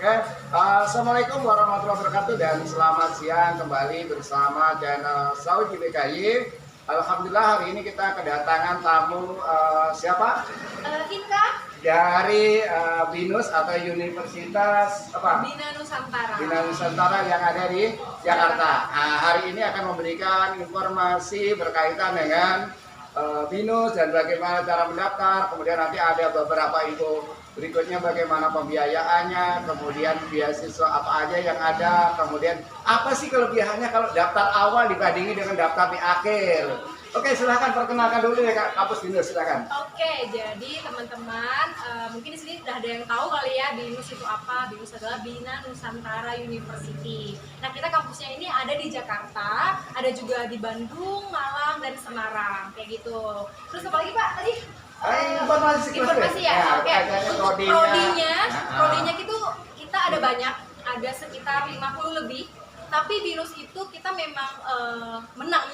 Oke, Assalamualaikum warahmatullahi wabarakatuh dan selamat siang kembali bersama channel Saud GBKY. Alhamdulillah hari ini kita kedatangan tamu siapa? Inka Dari BINUS atau Universitas apa? Bina Nusantara. Bina Nusantara yang ada di Jakarta. Nah, hari ini akan memberikan informasi berkaitan dengan BINUS dan bagaimana cara mendaftar. Kemudian nanti ada beberapa info berikutnya bagaimana pembiayaannya, kemudian beasiswa apa aja yang ada, kemudian apa sih kelebihannya kalau daftar awal dibandingin dengan daftar di akhir. Oke, silahkan perkenalkan dulu ya Kak, Kampus BINUS, silahkan. Oke, jadi teman-teman mungkin di sini udah ada yang tahu kali ya BINUS itu apa. BINUS adalah Bina Nusantara University. Nah, kita kampusnya ini ada di Jakarta, ada juga di Bandung, Malang, dan Semarang kayak gitu. Terus apa lagi Pak tadi? Informasi ya. Oke. Untuk prodinya itu kita ada banyak, ada sekitar 50 lebih. Tapi BINUS itu kita memang menang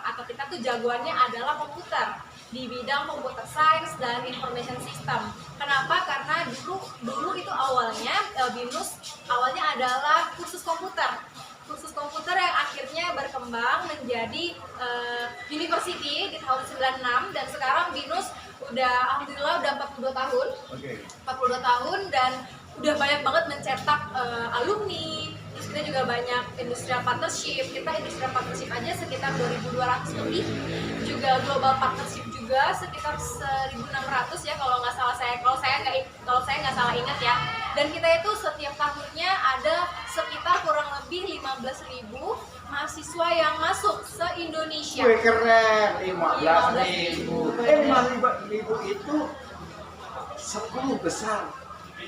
atau kita tuh jagoannya adalah komputer di bidang computer science dan information system. Kenapa? Karena dulu itu awalnya BINUS awalnya adalah kursus komputer yang akhirnya berkembang menjadi university di tahun 96, dan sekarang BINUS alhamdulillah udah 42 tahun. 42 tahun dan udah banyak banget mencetak alumni. Terus kita juga banyak industrial partnership. Kita industrial partnership aja sekitar 2.200 lebih. Juga global partnership juga sekitar 1.600 ya kalau saya nggak salah ingat ya. Dan kita itu setiap tahunnya ada sekitar kurang lebih 15.000 mahasiswa yang masuk se-Indonesia. Wih, keren, 15.000. 15.000 itu 10 besar.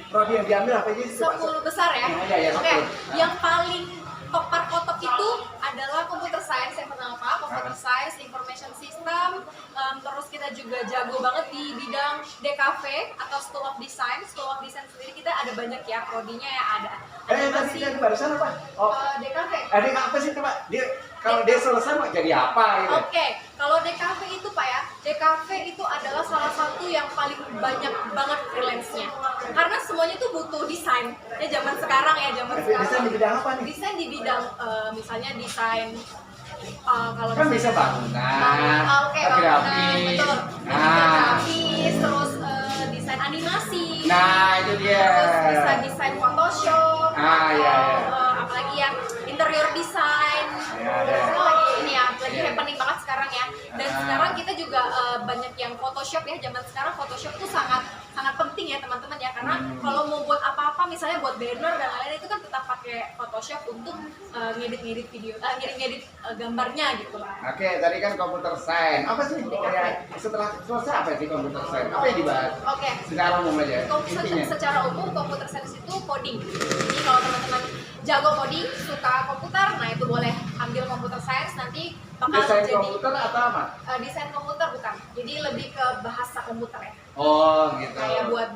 Prodi yang diambil apa aja? 10 besar ya? Ya, Oke, yang paling top itu adalah computer science yang pertama, computer science, information system. Terus kita juga jago banget di bidang DKV atau School of Design. School of Design sendiri kita ada banyak ya, prodinya ya ada. Tadi barusan apa? DKV. DKV sih Pak. Kalau dia selesai mau jadi apa gitu? Oke, kalau DKV itu Pak ya, DKV itu adalah salah satu yang paling banyak banget freelance-nya. Karena semuanya tuh butuh desain. Ya zaman sekarang. Desain di bidang apa nih? Desain di bidang misalnya desain kalau kan bisa bangunan, grafis, betul. Grafis, terus desain animasi. Nah, itu dia. Terus bisa desain Photoshop. Apalagi ya interior design. Itu lagi happening banget sekarang ya. Dan sekarang kita juga banyak yang Photoshop ya. Zaman sekarang Photoshop itu sangat penting ya teman-teman ya, karena kalau mau buat apa-apa misalnya buat banner dan lain-lain itu kan tetap pakai Photoshop untuk ngedit video, ngedit gambarnya gitu lah. Oke, tadi kan computer science. Apa sih setelah selesai apa sih computer science? Apa yang dibahas? Oke. Secara umum aja. Secara umum computer science itu coding. Jadi kalau teman-teman jago coding, suka komputer, nah itu boleh ambil computer science, nanti bakal desain jadi komputer atau apa? Desain komputer bukan. Jadi lebih ke bahasa komputer ya. Oh, gitu. Kayak buat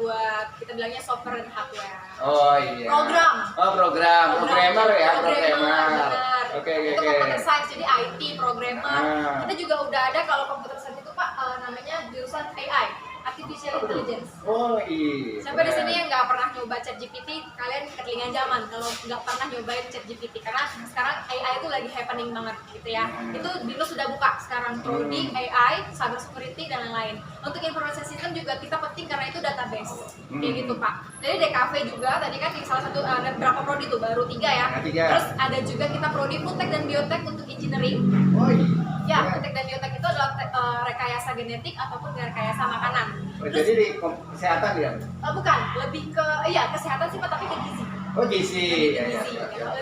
kita bilangnya software dan hardware. Oh iya. Program. Oh, programmer ya, programmer. Benar. Oke. Itu computer science, jadi IT, programmer. Kita juga udah ada kalau computer science itu Pak namanya jurusan AI. Artificial Intelligence. Oh iya. Sampai di sini yang nggak pernah nyoba ChatGPT, kalian ketinggalan zaman kalau nggak pernah nyobain ChatGPT, karena sekarang AI itu lagi happening banget gitu ya. Itu BINUS sudah buka sekarang prodi AI, cyber security dan lain-lain. Untuk information system juga kita penting karena itu database, kayak gitu Pak. Jadi DKV juga tadi kan salah satu ada berapa prodi tuh, baru 3 ya. Terus ada juga kita prodi Foodtech dan Biotech untuk engineering. Oh iya. Ya, Foodtech dan Biotech itu adalah rekayasa genetik ataupun rekayasa makanan. Jadi di kesehatan ya? Bukan, lebih ke kesehatan sih Pak, tapi ke gizi. Oh gizi.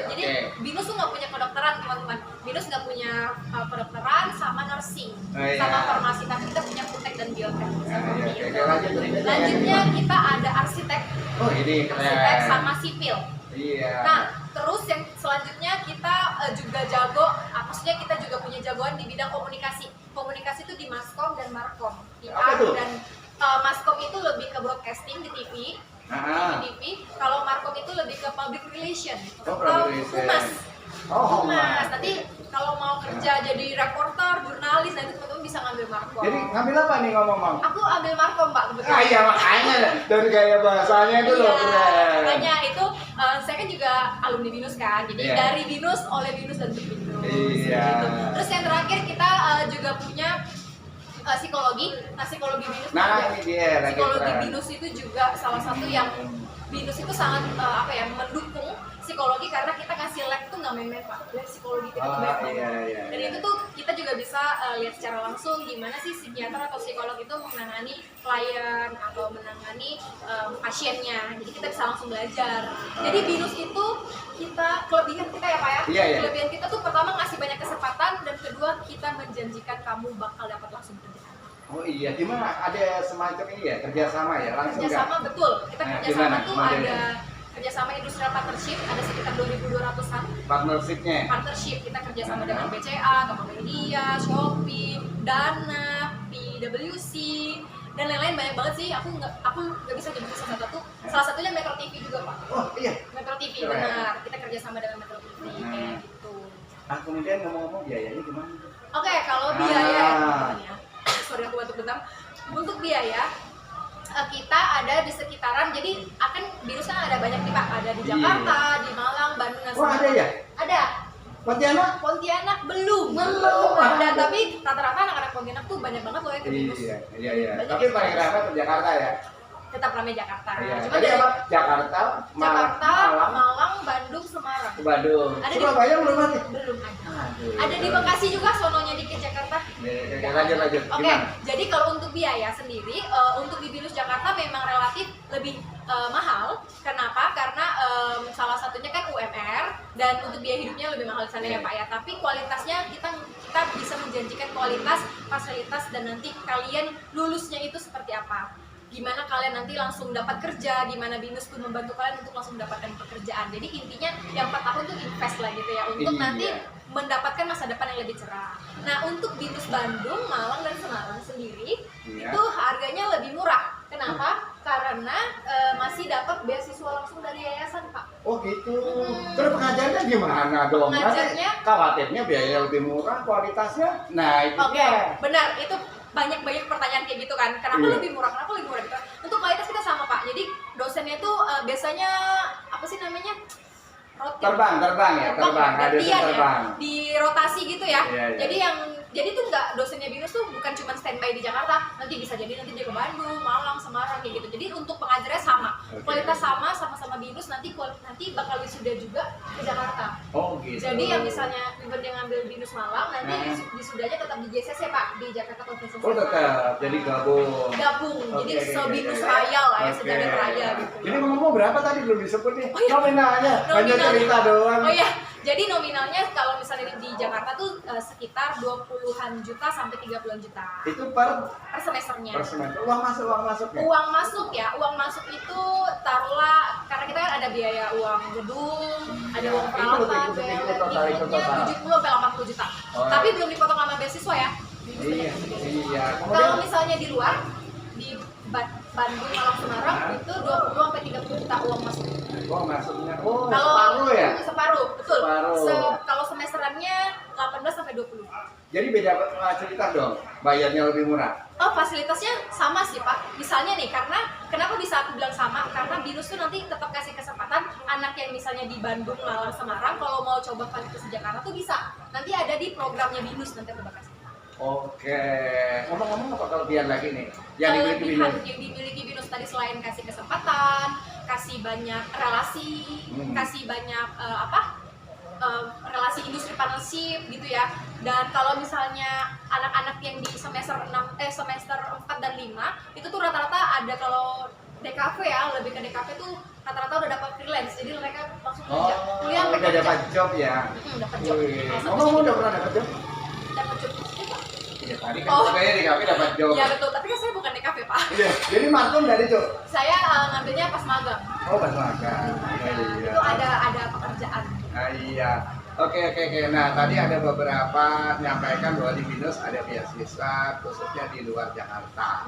Jadi BINUS tuh nggak punya kedokteran teman-teman. BINUS nggak punya kedokteran sama nursing, sama farmasi, tapi kita punya Foodtech dan Biotech. Lanjutnya kita ada arsitek. Oh ini keren. Arsitek sama sipil. Iya. Nah, terus yang selanjutnya kita juga jago, maksudnya kita juga punya jagoan di bidang komunikasi. Komunikasi itu di Maskom dan Markom. Dan Maskom itu lebih ke broadcasting di TV. Kalau Markom itu lebih ke public relation. Humas. Humas. Nanti kalau mau kerja jadi reporter, jurnalis, nanti teman-teman bisa ngambil Markom. Jadi ngambil apa nih ngomong-ngomong? Aku ambil Markom Pak kebetulan. Iya makanya dari gaya bahasanya itu loh keren. Makanya itu alumni BINUS kan, jadi Iya. dari BINUS, oleh BINUS dan untuk BINUS. Iya. Gitu. Terus yang terakhir kita juga punya psikologi. Nah, psikologi BINUS Nah, juga. ini dia lagi Psikologi tren. BINUS itu juga salah satu yang BINUS itu sangat mendukung psikologi, karena kita kasih lab tuh nggak main-main Pak. Dari psikologi kita tuh Oh, banyak banget. iya. Dan itu tuh kita juga bisa lihat secara langsung gimana sih psikiater atau psikolog itu menangani klien atau menangani pasiennya. Jadi kita bisa langsung belajar. Jadi BINUS itu kelebihan kita ya Pak ya. Iya. Kelebihan kita tuh pertama ngasih banyak kesempatan, dan kedua kita menjanjikan kamu bakal dapat langsung kerjaan. Oh iya, gimana? Ada semacam ini ya, kerjasama ya, langsung Kerjasama nggak? betul. Kita Nah, kerjasama gimana tuh modelnya? ada kerjasama industrial partnership, ada sekitar 2.200-an Partnershipnya? partnership. Kita kerjasama dengan BCA, Tokopedia, Shopee, Dana, PwC, dan lain-lain banyak banget sih. Aku nggak bisa nyebutin satu-satu. Salah satunya Metro TV juga Pak. Oh iya. Metro TV Keren. benar. Kita kerjasama dengan Metro TV kayak gitu. Nah, kemudian ngomong-ngomong biayanya gimana? Oke, kalau biaya ya, sorry aku batuk bentar. Untuk biaya kita ada di sekitaran, jadi BINUS kan ada banyak nih Pak, ada di Jakarta, di Malang, Bandung, dan Oh ada ya? Ada. Pontianak? Pontianak belum ada, tapi rata-rata anak-anak Pontianak tuh banyak banget loh ya ke BINUS. Iya. Banyak Tapi yang paling BINUS. ramai ke Jakarta ya? Tetap ramai Jakarta. Iya. Cuma Jadi dari apa? Jakarta, Jakarta, Malang, Malang, Bandung, Semarang. ke Bandung. Ada di- Surabaya belum ada? Belum ada. Aduh. Ada di Bekasi juga, sononya dikit Jakarta. Lanjut. Oke, Gimana? jadi kalau untuk biaya sendiri, untuk di BINUS Jakarta memang relatif lebih mahal. Kenapa? Karena salah satunya kan UMR, dan untuk biaya hidupnya lebih mahal di sana ya Pak ya. Tapi kualitasnya kita bisa menjanjikan kualitas, fasilitas, dan nanti kalian lulusnya itu seperti apa. Gimana kalian nanti langsung dapat kerja, gimana BINUS tuh membantu kalian untuk langsung mendapatkan pekerjaan. Jadi intinya yang 4 tahun tuh invest lah gitu ya, untuk Iya. nanti mendapatkan masa depan yang lebih cerah. Nah, untuk BINUS Bandung, Malang, dan Semarang sendiri Iya. itu harganya lebih murah. Kenapa? Karena masih dapat beasiswa langsung dari yayasan Pak. Oh gitu. Terus pengajarnya gimana dong? Pengajarnya- Nanti khawatirnya biayanya lebih murah, kualitasnya. Nah itu Oke, dia. benar. Itu banyak pertanyaan kayak gitu kan. Kenapa Iya. lebih murah? Kenapa lebih murah gitu? Untuk kualitas kita sama Pak. Jadi dosennya itu biasanya apa sih namanya? Terbang ya, terbang. Ada gantian ya, terbang. di rotasi gitu ya. Iya. Jadi tuh nggak, dosennya BINUS tuh bukan cuma standby di Jakarta, nanti bisa jadi nanti dia ke Bandung, Malang, Semarang kayak gitu. Jadi untuk pengajarnya sama, Oke. kualitas sama-sama BINUS, nanti bakal wisuda juga ke Jakarta. Oh gitu. Jadi yang misalnya even yang ngambil BINUS Malang, nanti Nah. wisudanya tetap di JCC Pak, di Jakarta Convention Oh Center. tetap, jadi gabung. Jadi Oke. se-BINUS Raya lah ya, Oke. sejagat raya gitu. Ini ngomong berapa tadi belum disebut nih? Oh, iya. Nominalnya, hanya Nominalnya. cerita doang. Oh iya, jadi nominalnya kalau misalnya di Jakarta tuh sekitar 20-an juta sampai 30-an juta Itu per semesternya. semester. Uang masuknya. Uang masuk ya, uang masuk itu taruhlah, karena kita kan ada biaya uang gedung, ada uang Ikut, peralatan, ikut, biaya ikut, total. ikutnya 70 sampai 80 juta. Oh. Tapi belum dipotong sama beasiswa ya. Iya. Kalau misalnya di luar, di Bandung, Malang, Semarang itu 20 sampai 30 juta uang masuk. Uang masuknya. Oh, Kalau separuh ya? Separuh, betul. Separuh. Kalau semesterannya 18 sampai 20. Jadi beda fasilitas dong, bayarnya lebih murah. Oh, fasilitasnya sama sih Pak. Misalnya nih, karena kenapa bisa aku bilang sama? Karena BINUS tuh nanti tetap kasih kesempatan anak yang misalnya di Bandung, Malang, Semarang, kalau mau coba kualitas di Jakarta tuh bisa. Nanti ada di programnya BINUS, nanti aku bakal kasih. Oke. Ngomong-ngomong apa kelebihan lagi nih? Yang dimiliki Kelebihan BINUS? yang dimiliki BINUS tadi selain kasih kesempatan, kasih banyak relasi, kasih banyak relasi industri partnership gitu ya. Dan kalau misalnya anak-anak yang di semester 4 dan 5 itu tuh rata-rata ada, kalau DKV ya, lebih ke DKV tuh rata-rata udah dapat freelance, jadi mereka langsung kerja. Kuliah sampai udah kerja. dapat job ya? Dapat job. Wih. Salah satu Ngomong udah pernah dapat job? dapat job. Iya, tadi kan Oh. katanya di kafe dapat job. Iya betul, tapi kan saya bukan DKV Pak. Iya, jadi maklum dari job. Saya ngambilnya pas magang. Oh, pas makan. Itu ada pekerjaan. Iya. Oke. Nah, tadi ada beberapa menyampaikan bahwa di BINUS ada beasiswa khususnya di luar Jakarta.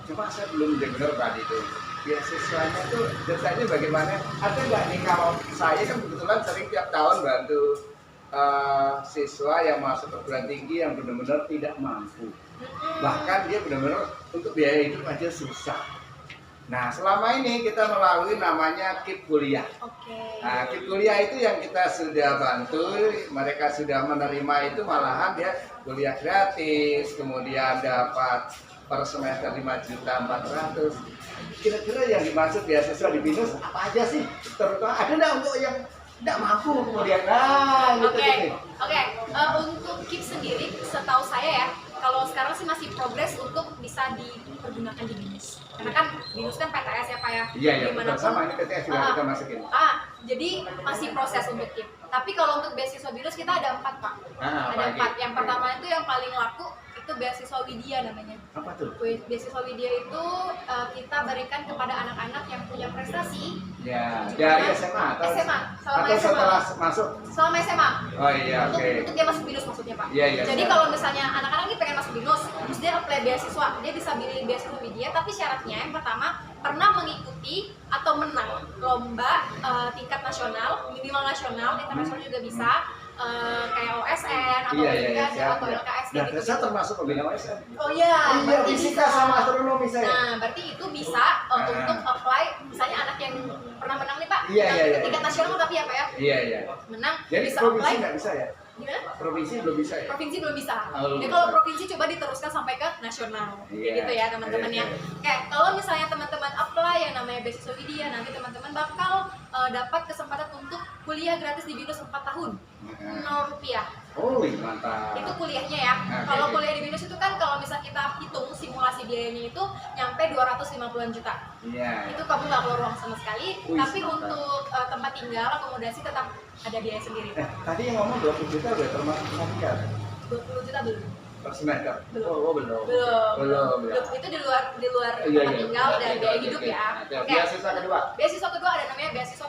Cuma saya belum dengar tadi itu. Beasiswanya tuh detailnya bagaimana? Ada nggak nih, kalau saya kan kebetulan sering tiap tahun bantu siswa yang masuk perguruan tinggi yang benar-benar tidak mampu. Bahkan dia benar-benar untuk biaya hidup aja susah. Nah, selama ini kita melalui namanya KIP Kuliah. Oke. Nah, KIP Kuliah itu yang kita sudah bantu, mereka sudah menerima itu malahan dia kuliah gratis, kemudian dapat per semester 5.400.000. Kira-kira yang dimaksud beasiswa di BINUS apa aja sih? Terutama ada nggak untuk yang tidak mampu kemudian? Nah, gitu. Oke. Untuk KIP sendiri, setahu saya ya, kalau sekarang sih masih progres untuk bisa dipergunakan di BINUS. Karena kan BINUS kan PTS ya Pak ya. Iya, betul. Dimanapun. Sama ini PTS juga kita masukin. Jadi masih proses untuk KIP. Tapi kalau untuk beasiswa BINUS kita ada 4 Pak. Ada 4. Yang pertama itu yang paling laku itu beasiswa Widya namanya. Apa tuh? Beasiswa Widya itu kita berikan kepada anak-anak yang punya prestasi. Ya, dari SMA atau SMA, selama atau SMA. setelah masuk? Selama SMA. Oh iya, oke. Untuk dia masuk BINUS maksudnya Pak. Iya. Jadi kalau misalnya anak-anak ini pengen masuk BINUS, terus dia apply beasiswa, dia bisa pilih beasiswa Widya, tapi syaratnya yang pertama pernah mengikuti atau menang lomba tingkat nasional, minimal nasional, internasional juga bisa. Kayak OSN atau Olimpiade atau LKS Nah, gitu. saya termasuk pembina OSN. Oh iya, Iya, fisika sama astronomi saya. Nah, berarti itu bisa untuk apply, misalnya anak yang pernah menang nih Pak, Iya. tingkat nasional tapi ya Pak ya, Iya. menang, Jadi bisa provinsi apply. nggak bisa ya? Gimana? Provinsi belum bisa ya? Provinsi belum bisa. Oh, Jadi kalau provinsi coba diteruskan sampai ke nasional, Iya. gitu ya teman-teman ya. Kayak kalau misalnya teman-teman apply yang namanya beasiswa Widya, nanti teman-teman bakal dapat kesempatan untuk kuliah gratis di BINUS 4 tahun, 0 rupiah. Oh, mantap. Itu kuliahnya ya. Kalau kuliah di BINUS itu kan kalau misal kita hitung simulasi biayanya itu nyampe 250-an juta. Iya. Itu kamu nggak keluar uang sama sekali, Wih, tapi mantap. untuk tempat tinggal, akomodasi tetap ada biaya sendiri. Tadi yang ngomong 20 juta udah termasuk semester 20 juta belum? per semester? Belum. Oh, belum. Belum. Ya. Itu di luar Iya. tempat tinggal dan Oke, biaya oke, hidup oke. ya. Oke. Beasiswa kedua. Beasiswa kedua ada namanya beasiswa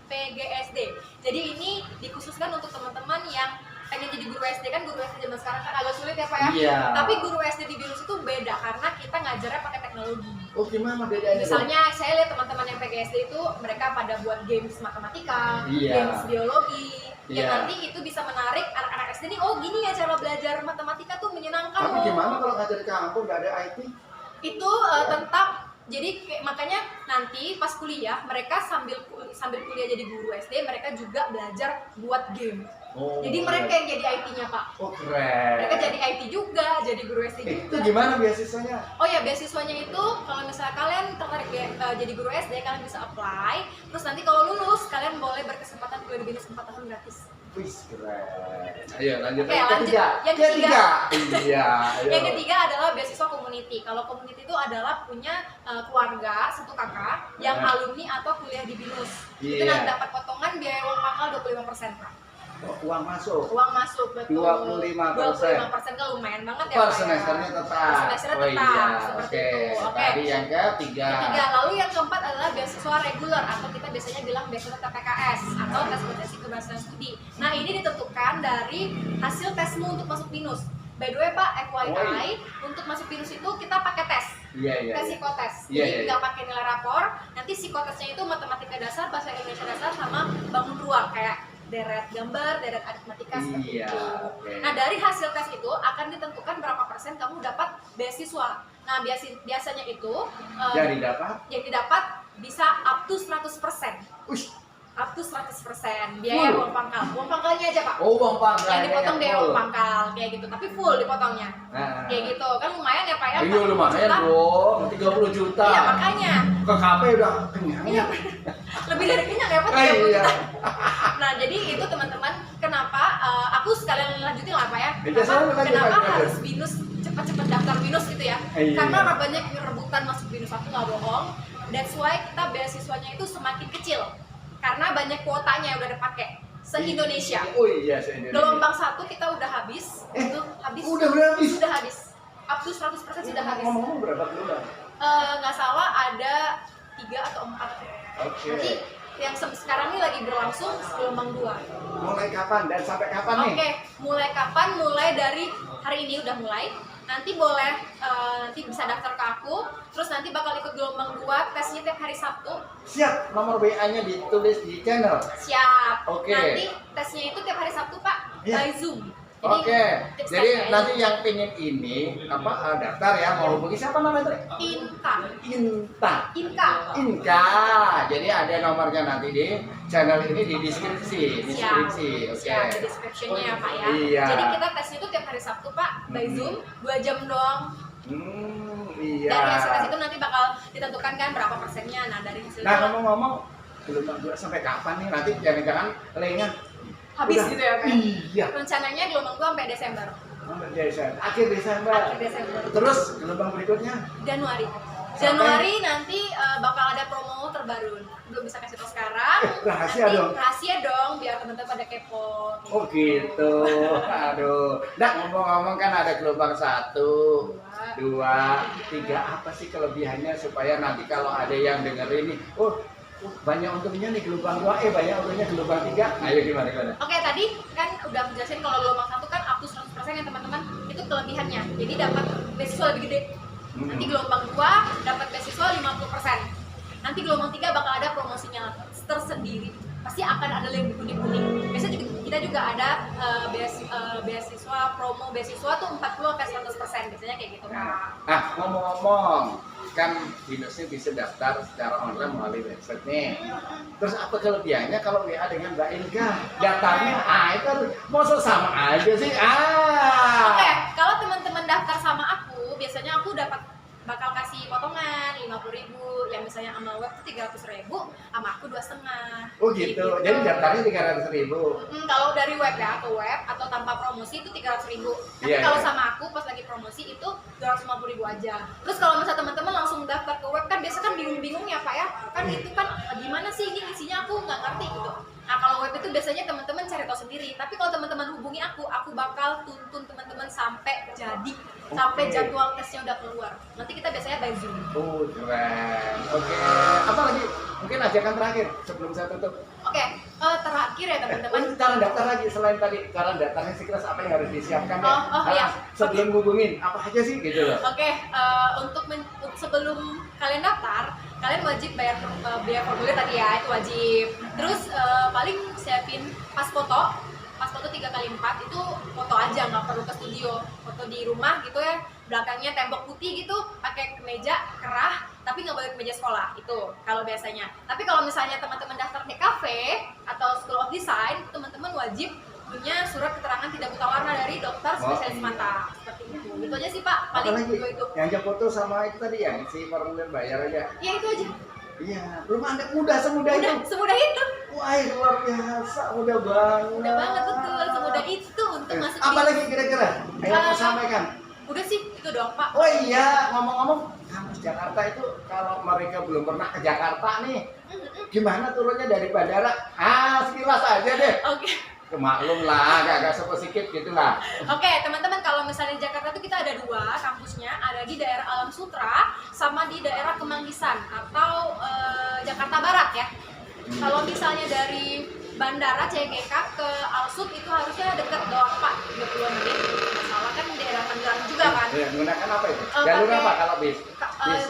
PGSD. Jadi ini dikhususkan untuk teman-teman yang pengen jadi guru SD, kan guru SD zaman sekarang kan agak sulit ya Pak ya. Iya. Tapi guru SD di BINUS itu beda karena kita ngajarnya pakai teknologi. Oh, gimana bedanya? Misalnya saya lihat teman-teman yang PGSD itu mereka pada buat games matematika, Iya. games biologi, Iya. yang nanti itu bisa menarik anak-anak SD nih. Oh gini ya cara belajar matematika tuh menyenangkan Tapi loh. gimana kalau ngajar di kampung nggak ada IT? Itu tetap jadi makanya nanti pas kuliah mereka sambil kuliah jadi guru SD mereka juga belajar buat game. Oh, Jadi mereka yang jadi IT-nya Pak. Oh, keren. Mereka jadi IT juga, jadi guru SD Itu juga. gimana beasiswanya? Oh ya, beasiswanya itu kalau misalnya kalian tertarik jadi guru SD, kalian bisa apply. Terus nanti kalau lulus, kalian boleh berkesempatan kuliah di BINUS 4 tahun gratis. Wih, keren. Ayo lanjut. Oke, lanjut. Yang ketiga. Iya. ayo. Yang ketiga adalah beasiswa community. Kalau community itu adalah punya keluarga, satu kakak yang alumni atau kuliah di BINUS. Itu Iya. nanti dapat potongan biaya uang pangkal 25% Pak. Oh, uang masuk. Uang masuk betul. 25%. 25% kan lumayan banget ya Per Pak ya. semesternya tetap. Per semesternya Oh, tetap, iya. seperti Oke. itu. Oke. Tadi yang ketiga. Ketiga, lalu yang keempat adalah beasiswa reguler atau kita biasanya bilang beasiswa TPKS atau tes potensi keberhasilan studi. Nah ini ditentukan dari hasil tesmu untuk masuk BINUS. By the way Pak, FYI, untuk masuk BINUS itu kita pakai tes. Iya. Tes psikotes. Iya, Jadi iya. nggak pakai nilai rapor. Nanti psikotesnya itu matematika dasar, bahasa Indonesia dasar, sama bangun ruang kayak deret gambar, deret aritmatika seperti Iya, itu. oke. Nah dari hasil tes itu akan ditentukan berapa persen kamu dapat beasiswa. Nah biasanya itu Jadi dapat. yang didapat bisa up to 100%. Ush. Up to 100% biaya Full. uang pangkal. Uang pangkalnya aja Pak. Oh, uang pangkal. Yang dipotong biaya uang pangkal kayak gitu, tapi full dipotongnya. Nah. Kayak gitu kan lumayan ya Pak ya. Iya lumayan Juta. dong, 30 juta. Iya makanya. Ke KP udah kenyang. Iya. Lebih dari kenyang ya Pak. 30 Iya. juta. Nah jadi itu teman-teman kenapa aku sekalian lanjutin lah Pak ya. Lanjut. Harus BINUS cepat-cepat daftar BINUS gitu ya. Iya. Karena banyak rebutan masuk BINUS, aku nggak bohong. That's why kita beasiswanya itu semakin kecil. Karena banyak kuotanya yang udah dipakai se-Indonesia. Oh iya, se-Indonesia. Gelombang 1 kita udah habis. Itu habis. Udah habis. Sudah habis. Up to 100% sudah habis. Ngomong-ngomong berapa gelombang? Nggak salah ada 3 atau 4. Oke. Nanti yang sekarang ini lagi berlangsung gelombang 2. Mulai kapan dan sampai kapan nih? Oke, mulai kapan? Mulai dari hari ini udah mulai. Nanti boleh nanti bisa daftar ke aku. Terus nanti bakal ikut gelombang 2, tesnya tiap hari Sabtu. Siap, nomor WA-nya ditulis di channel. Siap. Oke. Nanti tesnya itu tiap hari Sabtu Pak, Iya. by Zoom. Oke, tips jadi and nanti yang pengen ini daftar ya, mau hubungi siapa namanya tadi? Inka. Inta. Inka. Inka. Jadi ada nomornya nanti di channel ini di deskripsi. Siap, Oke. siap, di description-nya ya Pak ya. Iya. Jadi kita tesnya itu tiap hari Sabtu Pak, by Zoom, 2 jam doang. Iya. Dari hasil tes itu nanti bakal ditentukan kan berapa persennya. Nah dari hasilnya Nah, ngomong-ngomong, gelombang 2 sampai kapan nih? Nanti jangan-jangan lengan habis udah. gitu ya Pak. Iya. Rencananya gelombang 2 sampai Desember. Akhir Desember. Akhir Desember. Terus gelombang berikutnya? Januari. Januari nanti bakal ada promo terbaru. Belum bisa kasih tau sekarang. Rahasia Nanti dong. Rahasia dong biar teman-teman pada kepo. Oh gitu. Aduh. Nah, ngomong-ngomong kan ada gelombang 1, 2, 3. Apa sih kelebihannya supaya nanti kalau ada yang dengerin nih, banyak untungnya nih gelombang 2, banyak untungnya gelombang 3. Ayo gimana? Oke, tadi kan udah menjelasin kalau gelombang 1 kan up to 100% ya teman-teman. Itu kelebihannya. Jadi dapat beasiswa lebih gede. Nanti gelombang 2 dapat beasiswa 50%. Nanti gelombang 3 bakal ada promosinya tersendiri. Pasti akan ada lebih unik-unik. Biasanya juga, kita juga ada beasiswa, promo beasiswa tuh 40-100%. Biasanya kayak gitu Kak. Nah, ngomong-ngomong, kan Binusnya bisa daftar secara online melalui website nih. Terus apa kelebihannya kalau WA dengan Mbak Inka? Daftarnya, itu masa sama aja sih. Oke, kalau teman-teman daftar sama aku, biasanya aku bakal kasih potongan 50.000, yang misalnya sama web tuh 300.000, sama aku 2,5. Oh gitu. Jadi daftarnya 300.000. Kalau dari web ya ke web atau tanpa promosi itu 300.000. Tapi Iya, kalau iya. sama aku pas lagi promosi itu 250.000 aja. Terus kalau misalnya teman-teman langsung daftar ke web kan biasa kan bingung-bingung ya Pak ya. Kan itu kan gimana sih ini isinya aku nggak ngerti gitu. Nah kalau web itu biasanya teman-teman cari tahu sendiri. Tapi kalau teman-teman hubungi aku bakal tuntun teman-teman sampai jadi, sampai jadwal tesnya udah keluar. Nanti kita biasanya by Zoom. Oh keren. Oke. Apa lagi? Mungkin ajakan terakhir sebelum saya tutup. Oke, terakhir ya teman-teman. Cara daftar lagi selain tadi cara daftarnya sekilas apa yang harus disiapkan ya? Iya. Sebelum hubungin apa aja sih gitu loh. Oke, untuk sebelum kalian daftar, kalian wajib bayar biaya formulir tadi ya, itu wajib. Terus paling siapin pas foto 3x4 itu foto aja, nggak perlu ke studio. Foto di rumah gitu ya, belakangnya tembok putih gitu, pakai kemeja kerah, tapi nggak boleh kemeja sekolah itu kalau biasanya. Tapi kalau misalnya teman-teman daftar DKV atau School of Design, teman-teman wajib punya surat keterangan tidak buta warna dari dokter spesialis mata. Seperti itu. Itu aja sih Pak, paling itu. Yang foto sama itu tadi ya, si formulir bayar aja. Ya itu aja. Iya, belum ada mudah semudah itu. Semudah itu. Wah, luar biasa, mudah banget. Mudah banget betul, semudah itu untuk masuk. Apalagi kira-kira yang mau sampaikan? Udah sih, itu doang Pak. Oh iya, ngomong-ngomong, kampus Jakarta itu kalau mereka belum pernah ke Jakarta nih, gimana turunnya dari bandara? Sekilas aja deh. Oke. Maklum lah, agak sedikit gitu lah. Oke, teman-teman, kalau misalnya di Jakarta tuh kita ada 2 kampusnya, ada di daerah Alam Sutra sama di daerah Kemanggisan atau Jakarta Barat ya. Kalau misalnya dari bandara CGK ke Alsut itu harusnya dekat doang Pak, 20 menit. Masalah kan daerah Tangerang juga kan. Ya, menggunakan apa itu? Jalur apa kalau bis?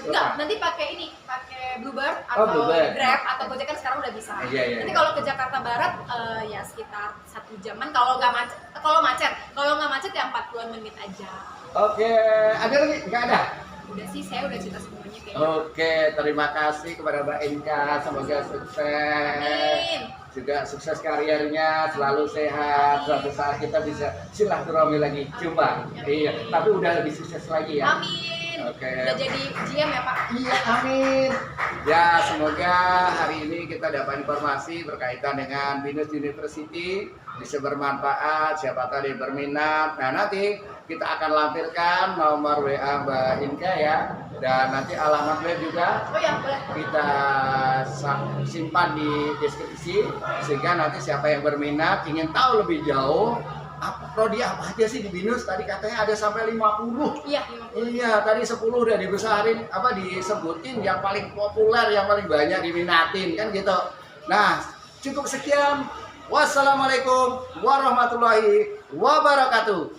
Enggak, nanti pakai Bluebird atau Bluebird. Grab atau Gojek kan sekarang udah bisa. Iya. Nanti kalau ke Jakarta Barat ya sekitar 1 jaman kalau nggak macet. Kalau nggak macet ya 40-an menit aja. Oke, ada lagi? Nggak ada? Udah sih, saya udah cerita semuanya kayaknya. Oke, terima kasih kepada Mbak Inka, semoga sukses. Amin. Juga sukses karirnya, selalu sehat. Suatu saat kita bisa silaturahmi lagi, jumpa. Iya, tapi udah lebih sukses lagi ya. Amin. Oke. Udah jadi GM ya Pak. Iya, amin. Ya, semoga hari ini kita dapat informasi berkaitan dengan Binus University bisa bermanfaat. Siapa tahu dia berminat. Nah, nanti kita akan lampirkan nomor WA Mbak Inka ya, dan nanti alamat web juga Oh ya, boleh. kita simpan di deskripsi, sehingga nanti siapa yang berminat ingin tahu lebih jauh prodi apa aja sih di Binus. Tadi katanya ada sampai 50. Iya, 50. Iya, tadi 10 udah dibesarin, disebutin yang paling populer, yang paling banyak diminatin kan gitu. Nah, cukup sekian. Wassalamualaikum warahmatullahi wabarakatuh.